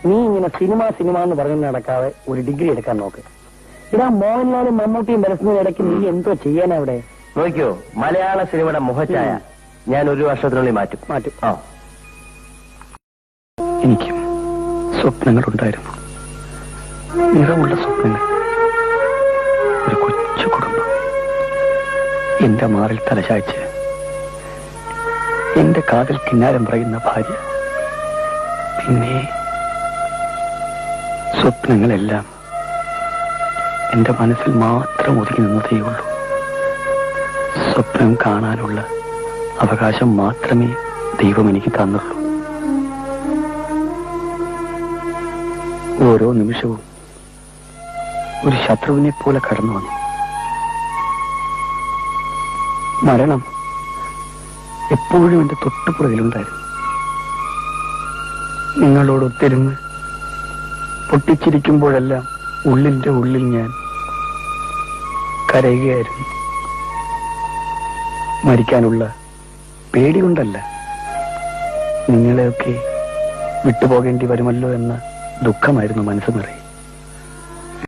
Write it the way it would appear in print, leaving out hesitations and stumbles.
നീ ഇങ്ങനെ സിനിമ എന്ന് പറഞ്ഞു നടക്കാതെ ഒരു ഡിഗ്രി എടുക്കാൻ നോക്ക്. ഇതാ മോഹൻലാലും മമ്മൂട്ടിയും വരസുന്നതിന് ഇടയ്ക്ക് നീ എന്തോ ചെയ്യാനാ അവിടെ? നോക്കിയോ, മലയാള സിനിമയുടെ മുഖച്ഛായ ഞാൻ ഒരു വർഷത്തിനുള്ളിൽ മാറ്റും. ആ, എനിക്കും സ്വപ്നങ്ങളുണ്ടായിരുന്നു, നിറമുള്ള സ്വപ്നങ്ങൾ. ഒരു കൊച്ചു കുടുംബം, എന്റെ മാറിൽ തലചായ്ച്ച് എന്റെ കാതിൽ കിന്നാരം പറയുന്ന ഭാര്യ. പിന്നെ സ്വപ്നങ്ങളെല്ലാം എന്റെ മനസ്സിൽ മാത്രം ഒതുങ്ങി നിന്നതേയുള്ളൂ. സ്വപ്നം കാണാനുള്ള അവകാശം മാത്രമേ ദൈവം എനിക്ക് തന്നുള്ളൂ. ഓരോ നിമിഷവും ഒരു ശത്രുവിനെ പോലെ കടന്നു വന്നു. മരണം എപ്പോഴും എന്റെ തൊട്ടുപുറകിലുണ്ടായിരുന്നു. നിങ്ങളോടൊത്തിരുന്ന് പൊട്ടിച്ചിരിക്കുമ്പോഴെല്ലാം ഉള്ളിന്റെ ഉള്ളിൽ ഞാൻ കരയുകയായിരുന്നു. മരിക്കാനുള്ള പേടി കൊണ്ടല്ല, നിങ്ങളെയൊക്കെ വിട്ടുപോകേണ്ടി വരുമല്ലോ എന്ന ദുഃഖമായിരുന്നു മനസ്സ് നിറയെ.